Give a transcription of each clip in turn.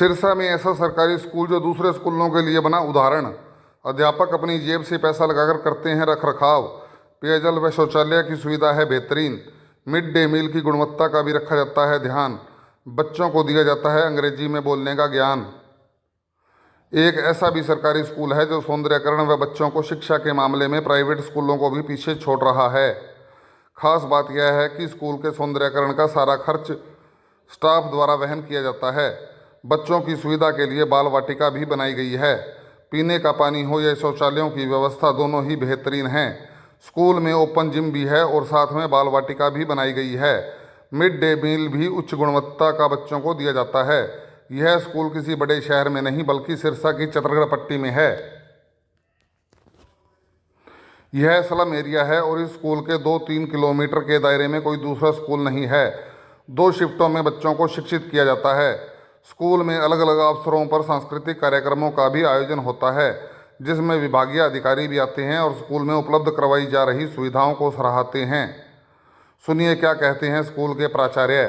सिरसा में ऐसा सरकारी स्कूल जो दूसरे स्कूलों के लिए बना उदाहरण। अध्यापक अपनी जेब से पैसा लगाकर करते हैं रख रखाव। पेयजल व शौचालय की सुविधा है बेहतरीन। मिड डे मील की गुणवत्ता का भी रखा जाता है ध्यान। बच्चों को दिया जाता है अंग्रेजी में बोलने का ज्ञान। एक ऐसा भी सरकारी स्कूल है जो सौंदर्यकरण व बच्चों को शिक्षा के मामले में प्राइवेट स्कूलों को भी पीछे छोड़ रहा है। खास बात यह है कि स्कूल के सौंदर्यकरण का सारा खर्च स्टाफ द्वारा वहन किया जाता है। बच्चों की सुविधा के लिए बाल वाटिका भी बनाई गई है। पीने का पानी हो या शौचालयों की व्यवस्था दोनों ही बेहतरीन हैं। स्कूल में ओपन जिम भी है और साथ में बाल वाटिका भी बनाई गई है। मिड डे मील भी उच्च गुणवत्ता का बच्चों को दिया जाता है। यह स्कूल किसी बड़े शहर में नहीं बल्कि सिरसा की चतरगढ़ पट्टी में है। यह स्लम एरिया है और इस स्कूल के 2-3 किलोमीटर के दायरे में कोई दूसरा स्कूल नहीं है। 2 शिफ्टों में बच्चों को शिक्षित किया जाता है। स्कूल में अलग अलग अवसरों पर सांस्कृतिक कार्यक्रमों का भी आयोजन होता है, जिसमें विभागीय अधिकारी भी आते हैं और स्कूल में उपलब्ध करवाई जा रही सुविधाओं को सराहते हैं। सुनिए क्या कहते हैं स्कूल के प्राचार्य।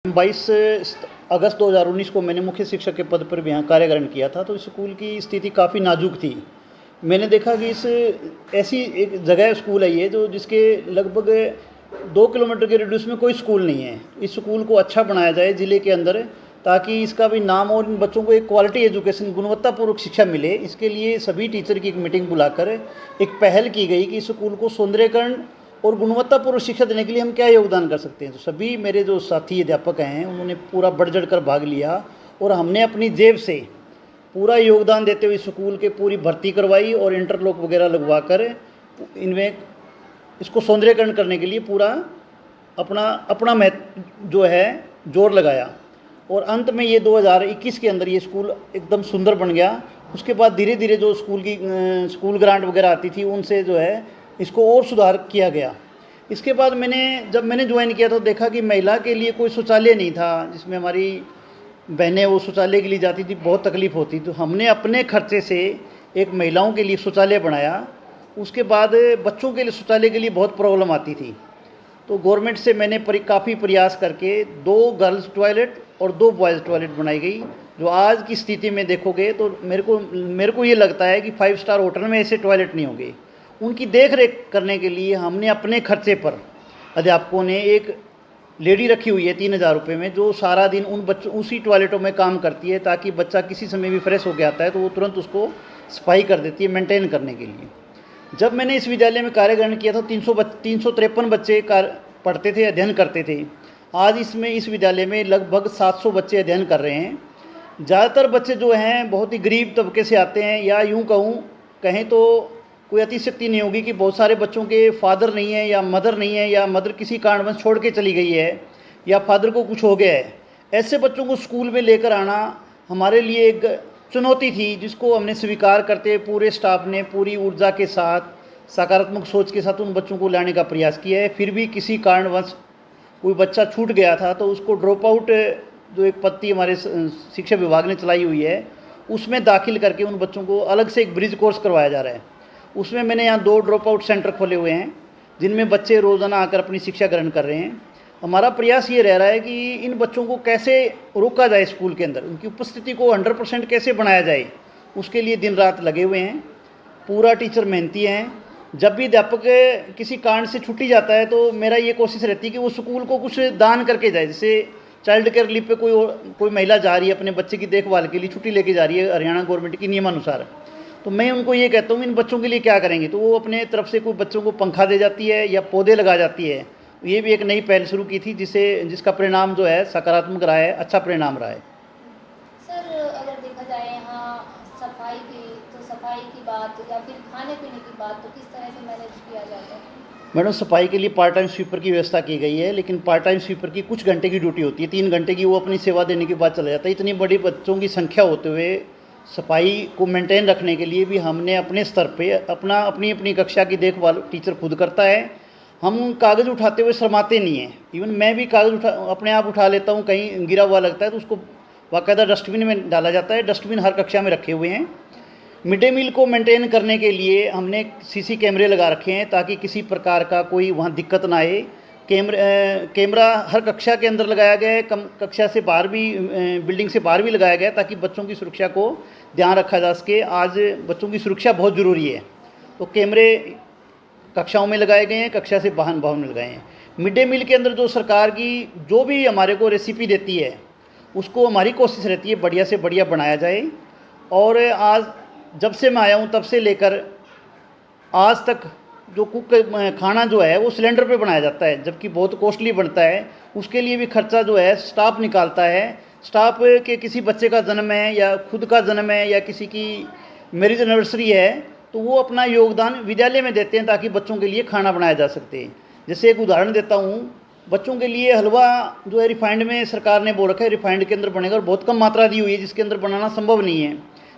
22 अगस्त 2019 को मैंने मुख्य शिक्षक के पद पर भी यहाँ कार्य ग्रहण किया था। तो इस स्कूल की स्थिति काफ़ी नाजुक थी। मैंने देखा कि इस ऐसी एक जगह स्कूल है ये जो जिसके लगभग 2 किलोमीटर के रेडियस में कोई स्कूल नहीं है। इस स्कूल को अच्छा बनाया जाए ज़िले के अंदर, ताकि इसका भी नाम और इन बच्चों को एक क्वालिटी एजुकेशन गुणवत्तापूर्वक शिक्षा मिले। इसके लिए सभी टीचर की एक मीटिंग बुलाकर एक पहल की गई कि इस स्कूल को सौंदर्यकरण और गुणवत्तापूर्वक शिक्षा देने के लिए हम क्या योगदान कर सकते हैं। तो सभी मेरे जो साथी अध्यापक हैं उन्होंने पूरा बढ़ चढ़ कर भाग लिया और हमने अपनी जेब से पूरा योगदान देते हुए स्कूल के पूरी भर्ती करवाई और इंटरलॉक वगैरह लगवा कर इनमें इसको सौंदर्यकरण करने के लिए पूरा अपना महत्व जो है जोर लगाया। और अंत में ये 2021 के अंदर ये स्कूल एकदम सुंदर बन गया। उसके बाद धीरे धीरे जो स्कूल ग्रांट वगैरह आती थी उनसे जो है इसको और सुधार किया गया। इसके बाद जब मैंने ज्वाइन किया तो देखा कि महिला के लिए कोई शौचालय नहीं था, जिसमें हमारी बहनें वो शौचालय के लिए जाती थी, बहुत तकलीफ़ होती। तो हमने अपने खर्चे से एक महिलाओं के लिए शौचालय बनाया। उसके बाद बच्चों के लिए शौचालय के लिए बहुत प्रॉब्लम आती थी, तो गवर्नमेंट से मैंने काफ़ी प्रयास करके 2 गर्ल्स टॉयलेट और 2 बॉयज़ टॉयलेट बनाई गई। जो आज की स्थिति में देखोगे तो मेरे को ये लगता है कि 5 स्टार होटल में ऐसे टॉयलेट नहीं होंगे। उनकी देख रेख करने के लिए हमने अपने खर्चे पर अध्यापकों ने एक लेडी रखी हुई है 3000 रुपये में, जो सारा दिन उन बच्चों उसी टॉयलेटों में काम करती है, ताकि बच्चा किसी समय भी फ्रेश होकर आता है तो वो तुरंत उसको सफाई कर देती है मेंटेन करने के लिए। जब मैंने इस विद्यालय में कार्य ग्रहण किया था 353 बच्चे पढ़ते थे, अध्ययन करते थे। आज इस विद्यालय में लगभग 700 बच्चे अध्ययन कर रहे हैं। ज़्यादातर बच्चे जो हैं बहुत ही गरीब तबके से आते हैं, या यूँ कहें तो कोई अतिशक्ति नहीं होगी कि बहुत सारे बच्चों के फादर नहीं है या मदर नहीं है, या मदर किसी कारणवश छोड़ के चली गई है, या फादर को कुछ हो गया है। ऐसे बच्चों को स्कूल में लेकर आना हमारे लिए एक चुनौती थी, जिसको हमने स्वीकार करते पूरे स्टाफ ने पूरी ऊर्जा के साथ सकारात्मक सोच के साथ उन बच्चों को लाने का प्रयास किया है। फिर भी किसी कारणवश कोई बच्चा छूट गया था तो उसको ड्रॉप आउट जो एक पद्धति हमारे शिक्षा विभाग ने चलाई हुई है उसमें दाखिल करके उन बच्चों को अलग से एक ब्रिज कोर्स करवाया जा रहा है। उसमें मैंने यहाँ 2 ड्रॉप आउट सेंटर खोले हुए हैं, जिनमें बच्चे रोज़ाना आकर अपनी शिक्षा ग्रहण कर रहे हैं। हमारा प्रयास ये रह रहा है कि इन बच्चों को कैसे रोका जाए, स्कूल के अंदर उनकी उपस्थिति को 100% कैसे बनाया जाए, उसके लिए दिन रात लगे हुए हैं। पूरा टीचर मेहनती हैं। जब भी अध्यापक किसी कारण से छुट्टी जाता है तो मेरा ये कोशिश रहती है कि वो स्कूल को कुछ दान करके जाए। जैसे चाइल्ड केयर लीव पे कोई महिला जा रही है अपने बच्चे की देखभाल के लिए, छुट्टी लेके जा रही है हरियाणा गवर्नमेंट की नियमानुसार, तो मैं उनको ये कहता हूँ इन बच्चों के लिए क्या करेंगे, तो वो अपने तरफ से कोई बच्चों को पंखा दे जाती है या पौधे लगा जाती है। ये भी एक नई पहल शुरू की थी जिसका परिणाम जो है सकारात्मक रहा है, अच्छा परिणाम रहा है। सर, अगर देखा जाए यहाँ सफाई की बात या फिर खाने पीने की बात, तो किस तरह से मैनेज किया जाता है? मैडम, सफाई के लिए पार्ट टाइम स्वीपर की व्यवस्था की गई है, लेकिन पार्ट टाइम स्वीपर की कुछ घंटे की ड्यूटी होती है, 3 घंटे की वो अपनी सेवा देने के बाद चला जाता है। इतनी बड़ी बच्चों की संख्या होते हुए सफाई को मेंटेन रखने के लिए भी हमने अपने स्तर पे अपनी कक्षा की देखभाल टीचर खुद करता है। हम कागज़ उठाते हुए शर्माते नहीं हैं। इवन मैं भी कागज़ अपने आप उठा लेता हूँ, कहीं गिरा हुआ लगता है तो उसको बाकायदा डस्टबिन में डाला जाता है। डस्टबिन हर कक्षा में रखे हुए हैं। मिड डे मील को मेंटेन करने के लिए हमने सीसी कैमरे लगा रखे हैं, ताकि किसी प्रकार का कोई वहाँ दिक्कत ना आए। कैमरा हर कक्षा के अंदर लगाया गया है, कक्षा से बाहर भी, बिल्डिंग से बाहर भी लगाया गया है, ताकि बच्चों की सुरक्षा को ध्यान रखा जा सके। आज बच्चों की सुरक्षा बहुत ज़रूरी है, तो कैमरे कक्षाओं में लगाए गए हैं, कक्षा से बाहर में लगाए हैं। मिड डे मील के अंदर जो सरकार की जो भी हमारे को रेसिपी देती है, उसको हमारी कोशिश रहती है बढ़िया से बढ़िया बनाया जाए। और आज जब से मैं आया हूँ तब से लेकर आज तक जो खाना जो है वो सिलेंडर पे बनाया जाता है, जबकि बहुत कॉस्टली बनता है। उसके लिए भी खर्चा जो है स्टाफ निकालता है। स्टाफ के किसी बच्चे का जन्म है या खुद का जन्म है या किसी की मैरिज एनिवर्सरी है, तो वो अपना योगदान विद्यालय में देते हैं ताकि बच्चों के लिए खाना बनाया जा सकते। जैसे एक उदाहरण देता हूँ, बच्चों के लिए हलवा जो है रिफाइंड में सरकार ने बोल रखा है रिफाइंड के अंदर बनेगा, और बहुत कम मात्रा दी हुई है जिसके अंदर बनाना संभव नहीं है।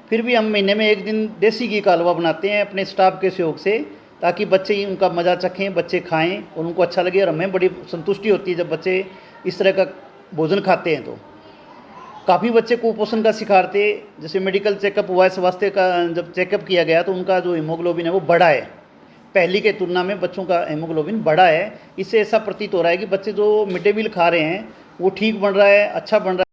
फिर भी हम महीने में एक दिन देसी घी का हलवा बनाते हैं अपने स्टाफ के सहयोग से, ताकि बच्चे ही उनका मज़ा चखें, बच्चे खाएं और उनको अच्छा लगे। और हमें बड़ी संतुष्टि होती है जब बच्चे इस तरह का भोजन खाते हैं। तो काफ़ी बच्चे कुपोषण का शिकार थे। जैसे मेडिकल चेकअप हुआ है, स्वास्थ्य का जब चेकअप किया गया तो उनका जो हीमोग्लोबिन है वो बढ़ा है, पहली के तुलना में बच्चों का हीमोग्लोबिन बढ़ा है। इससे ऐसा प्रतीत हो रहा है कि बच्चे जो मिड डे मील खा रहे हैं वो ठीक बन रहा है, अच्छा बन रहा है।